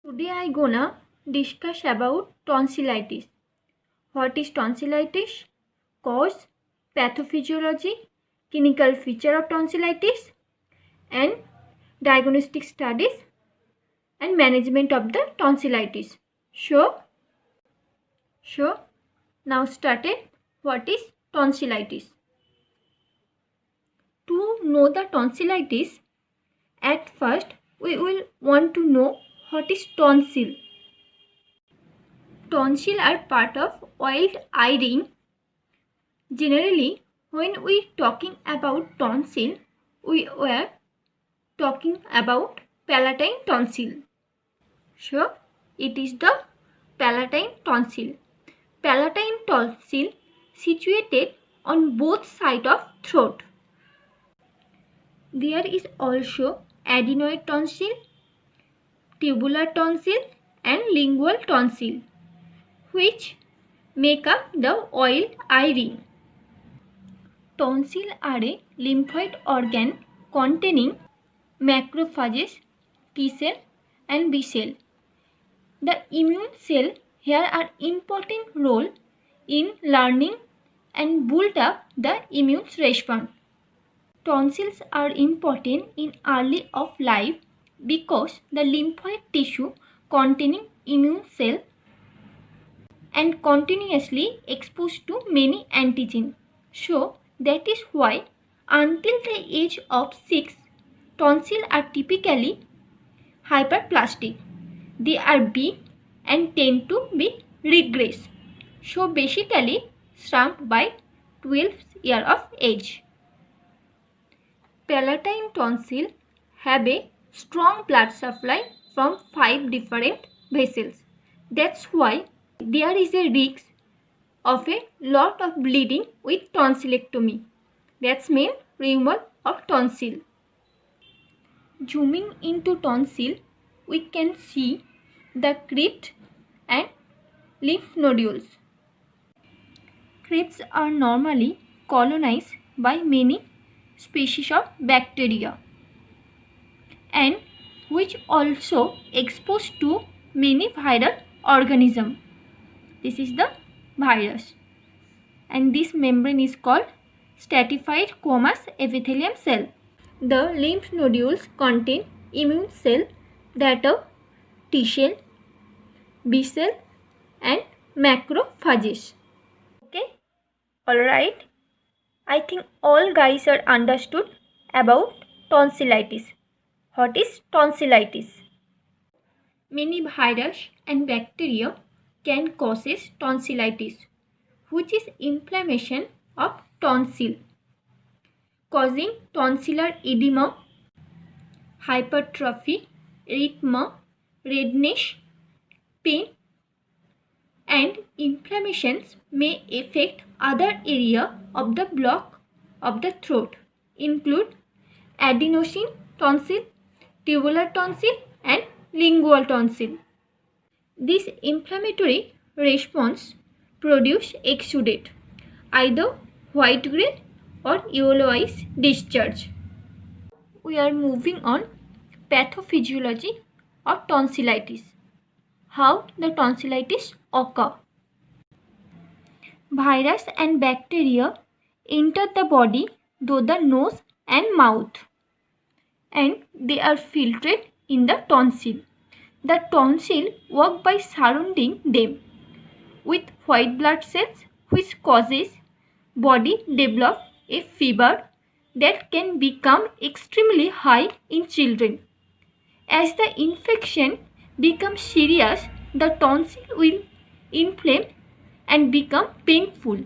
Today I gonna discuss about tonsillitis. What is tonsillitis? Cause, pathophysiology, clinical feature of tonsillitis, and diagnostic studies and management of the tonsillitis. So now started. What is tonsillitis? To know the tonsillitis, at first we will want to know what is tonsil. Tonsil are part of oiled eye ring. Generally, when we talking about tonsil, we were talking about palatine tonsil. So, it is the palatine tonsil. Palatine tonsil situated on both sides of throat. There is also adenoid tonsil, tubular tonsil and lingual tonsil, which make up the oil eye ring. Tonsil are a lymphoid organ containing macrophages, T cell and B cell. The immune cell here are important role in learning and build up the immune response. Tonsils are important in early of life because the lymphoid tissue containing immune cell and continuously exposed to many antigens. So that is why until the age of 6, tonsils are typically hyperplastic. They are big and tend to be regress. So basically shrunk by 12 years of age. Palatine tonsil have a strong blood supply from 5 different vessels. That's why there is a risk of a lot of bleeding with tonsillectomy. That's mean removal of tonsil. Zooming into tonsil, we can see the crypt and lymph nodules. Crypts are normally colonized by many species of bacteria and which also exposed to many viral organisms. This is the virus, and this membrane is called stratified squamous epithelium cell. The lymph nodules contain immune cell that are T cell, B cell and macrophages. Okay, alright. I think all guys are understood about tonsillitis. What is tonsillitis? Many virus and bacteria can cause tonsillitis, which is inflammation of tonsil, causing tonsillar edema, hypertrophy, erythema, redness, pain, and inflammations may affect other area of the block of the throat, include adenosine tonsil, tubular tonsil and lingual tonsil. This inflammatory response produce exudate, either white gray or yellowish discharge. We are moving on pathophysiology of tonsillitis. How the tonsillitis occur? Virus and bacteria enter the body through the nose and mouth, and they are filtered in the tonsil. The tonsil work by surrounding them with white blood cells, which causes body develop a fever that can become extremely high in children. As the infection becomes serious, the tonsil will inflame and become painful.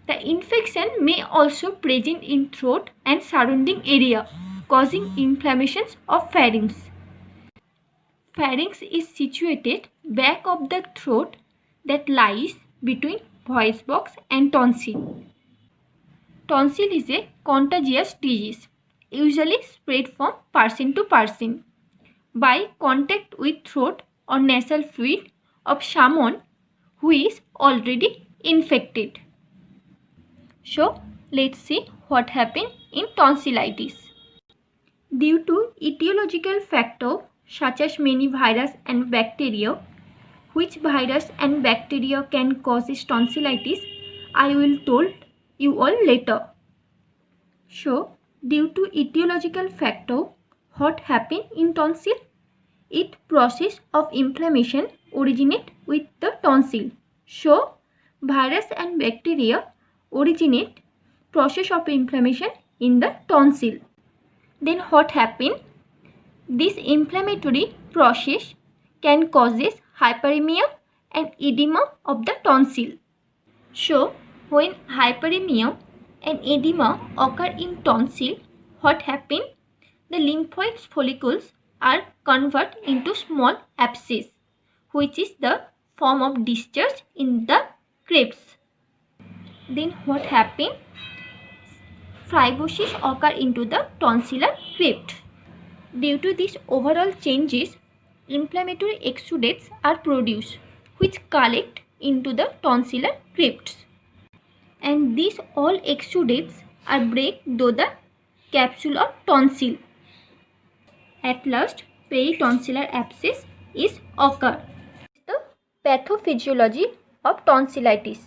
The infection may also present in throat and surrounding area, causing inflammations of pharynx. Pharynx is situated back of the throat that lies between voice box and tonsil. Tonsil is a contagious disease, usually spread from person to person by contact with throat or nasal fluid of someone who is already infected. So, let's see what happens in tonsillitis. Due to etiological factor such as many virus and bacteria. Which virus and bacteria can cause tonsillitis? I will tell you all later. So, due to etiological factor, what happen in tonsil? It process of inflammation originate with the tonsil. So, virus and bacteria originate process of inflammation in the tonsil. Then what happen? This inflammatory process can causes hyperemia and edema of the tonsil. So, when hyperemia and edema occur in tonsil, what happen? The lymphoid follicles are converted into small abscess, which is the form of discharge in the crypts. Then what happen? Fibrosis occur into the tonsillar crypt. Due to these overall changes, inflammatory exudates are produced, which collect into the tonsillar crypts. And these all exudates are break through the capsule of tonsil. At last, peritonsillar abscess is occur. The pathophysiology of tonsillitis.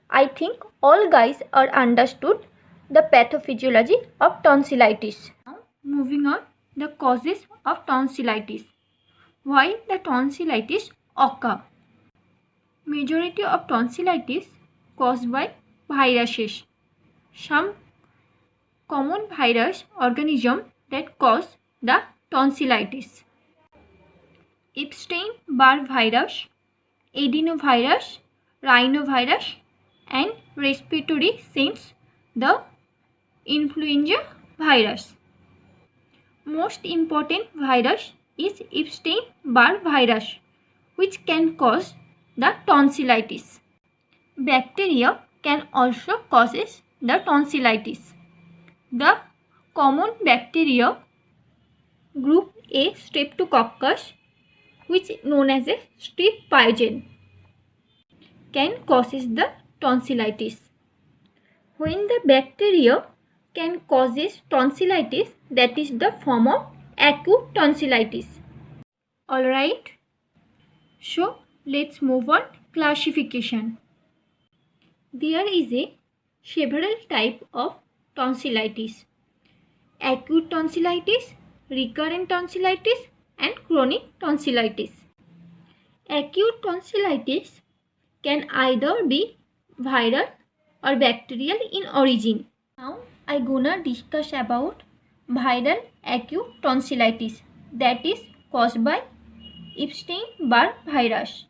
I think all guys are understood the pathophysiology of tonsillitis. Now, moving on, the causes of tonsillitis. Why the tonsillitis occur? Majority of tonsillitis caused by viruses. Some common virus organism that cause the tonsillitis: Epstein-Barr virus, adenovirus, rhinovirus, and respiratory since the influenza virus. Most important virus is Epstein-Barr virus, which can cause the tonsillitis. Bacteria can also cause the tonsillitis. The common bacteria group A, Streptococcus, which is known as a strep pyogen, can cause the tonsillitis. When the bacteria can cause tonsillitis, that is the form of acute tonsillitis. Alright, so let's move on classification. There is a several type of tonsillitis: acute tonsillitis, recurrent tonsillitis, and chronic tonsillitis. Acute tonsillitis can either be viral or bacterial in origin. Now I gonna discuss about viral acute tonsillitis, that is caused by Epstein-Barr virus.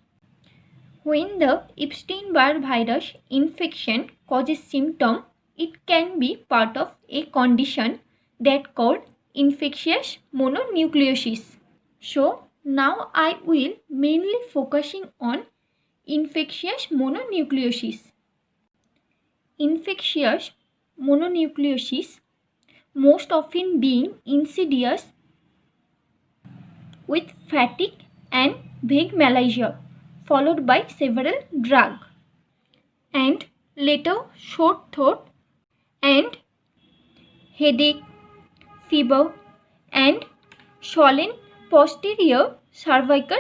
When the Epstein-Barr virus infection causes symptom, it can be part of a condition that called infectious mononucleosis. So now I will mainly focusing on infectious mononucleosis. Infectious mononucleosis most often being insidious with fatigue and vague malaise, followed by several drugs, and later short throat and headache, fever, and swollen posterior cervical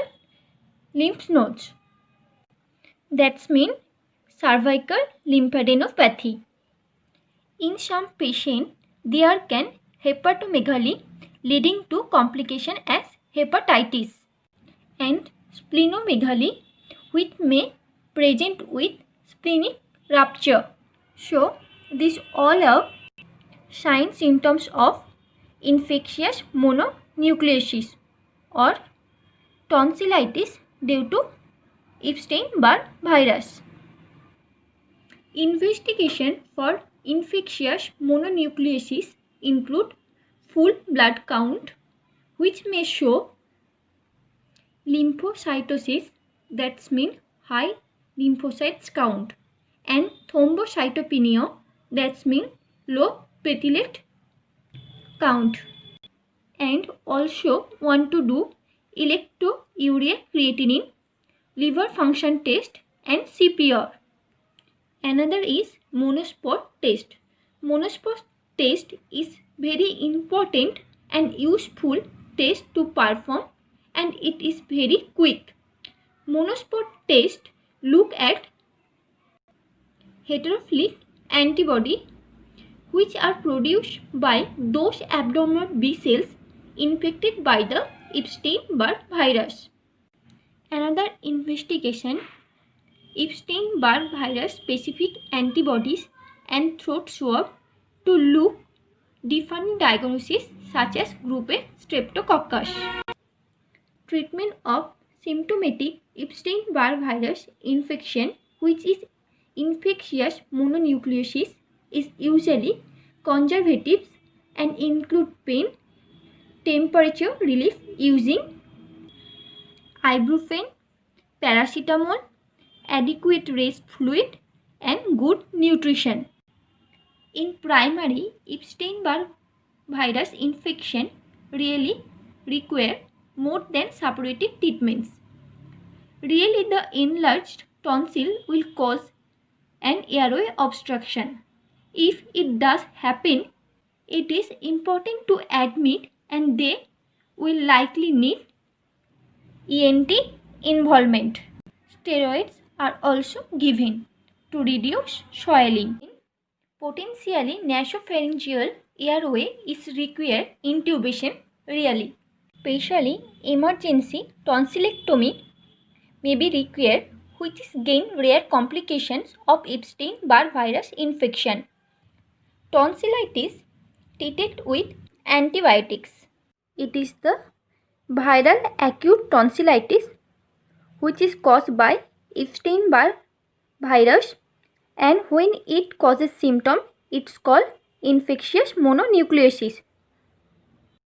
lymph nodes. That's mean cervical lymphadenopathy. In some patients, there can hepatomegaly leading to complication as hepatitis, and splenomegaly, which may present with splenic rupture. So these all are signs symptoms of infectious mononucleosis or tonsillitis due to Epstein-Barr virus. Investigation for infectious mononucleosis include full blood count, which may show lymphocytosis, that's mean high lymphocytes count, and thrombocytopenia, that's mean low platelet count. And also want to do electrourea creatinine, liver function test, and CPR. Another is monospot test. Monospot test is very important and useful test to perform and it is very quick. Monospore test look at heterophilic antibody which are produced by those abnormal B cells infected by the Epstein-Barr virus. Another investigation, Epstein-Barr virus specific antibodies and throat swab to look different diagnoses such as group A streptococcus. Treatment of symptomatic Epstein-Barr virus infection, which is infectious mononucleosis, is usually conservative and include pain, temperature relief using ibuprofen, paracetamol, adequate rest fluid, and good nutrition. In primary Epstein-Barr virus infection really require more than suppurative treatments. Really, the enlarged tonsil will cause an airway obstruction. If it does happen, it is important to admit and they will likely need ENT involvement. Steroids are also given to reduce swelling. Potentially nasopharyngeal airway is require intubation really. Especially emergency tonsillectomy may be required, which is again rare complications of Epstein-Barr virus infection. Tonsillitis treated with antibiotics. It is the viral acute tonsillitis which is caused by Epstein-Barr virus, and when it causes symptom, it's called infectious mononucleosis.